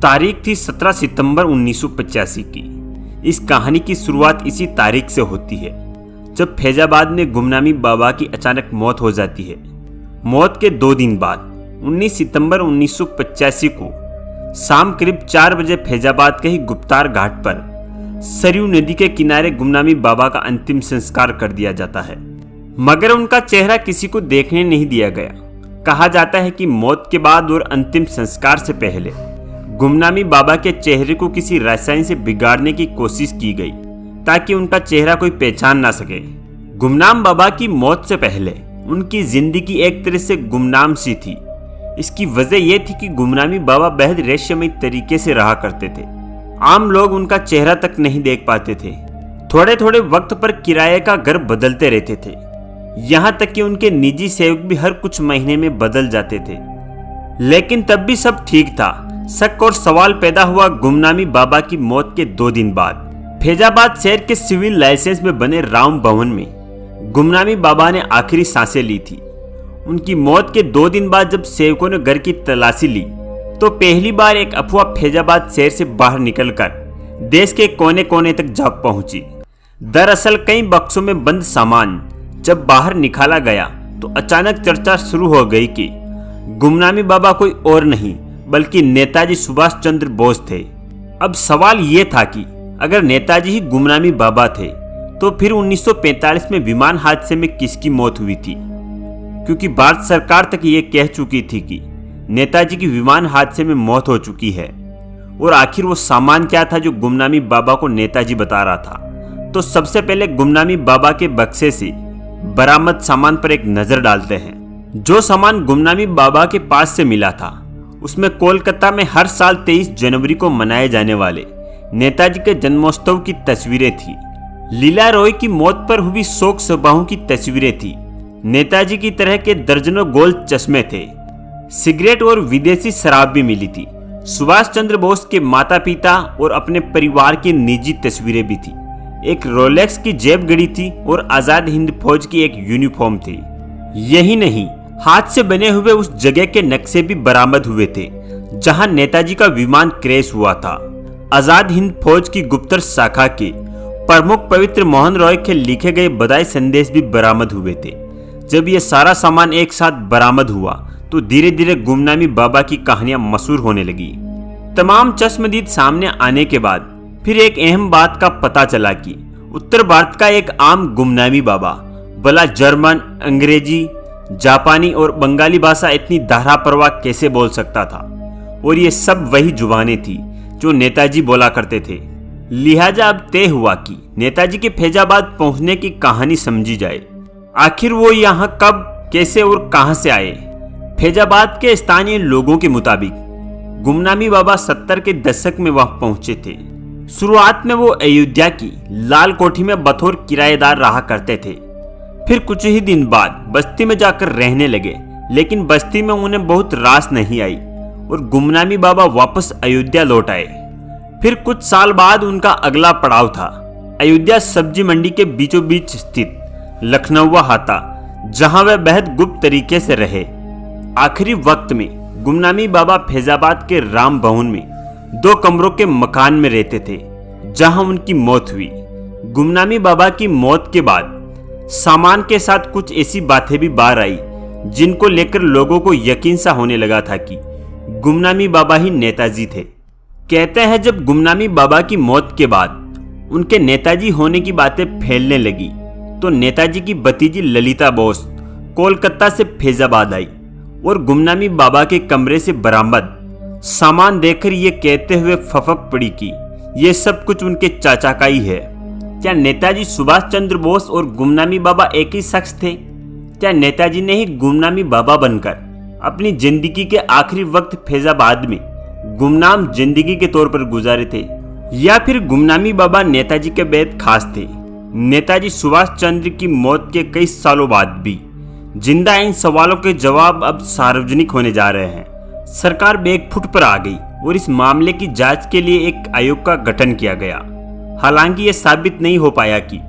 तारीख थी 17 सितंबर 1985 की। इस कहानी की शुरुआत इसी तारीख से होती है जब फैजाबाद में गुमनामी बाबा की अचानक मौत हो जाती है। मौत के 2 दिन बाद 19 सितंबर 1985 को शाम करीब 4 बजे फैजाबाद के ही गुप्तार घाट पर सरयू नदी के किनारे गुमनामी बाबा का अंतिम संस्कार कर दिया जाता है, मगर उनका चेहरा किसी को देखने नहीं दिया गया। कहा जाता है कि मौत के बाद और अंतिम संस्कार से पहले गुमनामी बाबा के चेहरे को किसी रसायन से बिगाड़ने की कोशिश की गई ताकि उनका चेहरा कोई पहचान ना सके। गुमनाम बाबा की मौत से पहले उनकी जिंदगी एक तरह से गुमनाम सी थी। इसकी वजह यह थी कि गुमनामी बाबा बेहद रहस्यमय तरीके से रहा करते थे। आम लोग उनका चेहरा तक नहीं देख पाते थे। थोड़े थोड़े वक्त पर किराए का घर बदलते रहते थे। यहाँ तक कि उनके निजी सेवक भी हर कुछ महीने में बदल जाते थे। लेकिन तब भी सब ठीक था। शक और सवाल पैदा हुआ गुमनामी बाबा की मौत के 2 दिन बाद। फैजाबाद शहर के सिविल लाइसेंस में बने राम भवन में गुमनामी बाबा ने आखिरी सांसें ली थी। उनकी मौत के 2 दिन बाद जब सेवकों ने घर की तलाशी ली तो पहली बार एक अफवाह फैजाबाद शहर से बाहर निकलकर देश के कोने कोने तक जा पहुंची। दरअसल कई बक्सों में बंद सामान जब बाहर निकाला गया तो अचानक चर्चा शुरू हो गई कि गुमनामी बाबा कोई और नहीं बल्कि नेताजी सुभाष चंद्र बोस थे। अब सवाल ये था कि अगर नेताजी ही गुमनामी बाबा थे तो फिर 1945 में विमान हादसे में किसकी मौत हुई थी, क्योंकि भारत सरकार तक ये कह चुकी थी कि नेताजी की विमान हादसे में मौत हो चुकी है। और आखिर वो सामान क्या था जो गुमनामी बाबा को नेताजी बता रहा था। तो सबसे पहले गुमनामी बाबा के बक्से से बरामद सामान पर एक नजर डालते हैं। जो सामान गुमनामी बाबा के पास से मिला था उसमें कोलकाता में हर साल 23 जनवरी को मनाए जाने वाले नेताजी के जन्मोत्सव की तस्वीरें थी। लीला रॉय की मौत पर हुई शोक सभाओं की तस्वीरें थी। नेताजी की तरह के दर्जनों गोल चश्मे थे। सिगरेट और विदेशी शराब भी मिली थी। सुभाष चंद्र बोस के माता पिता और अपने परिवार की निजी तस्वीरें भी थी। एक रोलेक्स की जेब घड़ी थी और आजाद हिंद फौज की एक यूनिफॉर्म थी। यही नहीं, हाथ से बने हुए उस जगह के नक्शे भी बरामद हुए थे जहां नेताजी का विमान क्रैश हुआ था। आजाद हिंद फौज की गुप्तचर शाखा के प्रमुख पवित्र मोहन रॉय के लिखे गए बधाई संदेश भी बरामद हुए थे। जब यह सारा सामान एक साथ बरामद हुआ तो धीरे धीरे गुमनामी बाबा की कहानियां मशहूर होने लगी। तमाम चश्मदीद सामने आने के बाद फिर एक अहम बात का पता चला कि उत्तर भारत का एक आम गुमनामी बाबा भला जर्मन, अंग्रेजी, जापानी और बंगाली भाषा इतनी धारा प्रवाह कैसे बोल सकता था। और ये सब वही जुबानें थी जो नेताजी बोला करते थे। लिहाजा अब तय हुआ कि नेताजी के फैजाबाद पहुंचने की कहानी समझी जाए। आखिर वो यहाँ कब, कैसे और कहां से आए। फैजाबाद के स्थानीय लोगों के मुताबिक गुमनामी बाबा 70 के दशक में वहां पहुंचे थे। शुरुआत में वो अयोध्या की लाल कोठी में बतौर किराएदार रहा करते थे। फिर कुछ ही दिन बाद बस्ती में जाकर रहने लगे, लेकिन बस्ती में उन्हें बहुत रास नहीं आई और गुमनामी बाबा वापस अयोध्या लौट आए। फिर कुछ साल बाद उनका अगला पड़ाव था अयोध्या सब्जी मंडी के बीचों बीच स्थित लखनऊ हाता, जहां वे बेहद गुप्त तरीके से रहे। आखिरी वक्त में गुमनामी बाबा फैजाबाद के राम भवन में 2 कमरों के मकान में रहते थे जहां उनकी मौत हुई। गुमनामी बाबा की मौत के बाद सामान के साथ कुछ ऐसी बातें भी बाहर आई जिनको लेकर लोगों को यकीन सा होने लगा था कि गुमनामी बाबा ही नेताजी थे। कहते हैं जब गुमनामी बाबा की मौत के बाद उनके नेताजी होने की बातें फैलने लगी तो नेताजी की भतीजी ललिता बोस कोलकाता से फैजाबाद आई और गुमनामी बाबा के कमरे से बरामद सामान देखकर ये कहते हुए फफक पड़ी कि ये सब कुछ उनके चाचा का ही है। क्या नेताजी सुभाष चंद्र बोस और गुमनामी बाबा एक ही शख्स थे? क्या नेताजी ने ही गुमनामी बाबा बनकर अपनी जिंदगी के आखिरी वक्त फैजाबाद में गुमनाम जिंदगी के तौर पर गुजारे थे, या फिर गुमनामी बाबा नेताजी के बेहद खास थे? नेताजी सुभाष चंद्र की मौत के कई सालों बाद भी जिंदा इन सवालों के जवाब अब सार्वजनिक होने जा रहे हैं। सरकार बैकफुट पर आ गई और इस मामले की जांच के लिए एक आयोग का गठन किया गया। हालांकि यह साबित नहीं हो पाया कि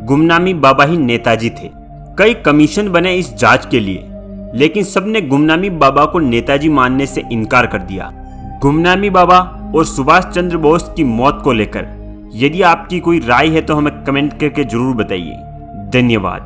गुमनामी बाबा ही नेताजी थे। कई कमीशन बने इस जांच के लिए, लेकिन सबने गुमनामी बाबा को नेताजी मानने से इनकार कर दिया। गुमनामी बाबा और सुभाष चंद्र बोस की मौत को लेकर यदि आपकी कोई राय है तो हमें कमेंट करके जरूर बताइए। धन्यवाद।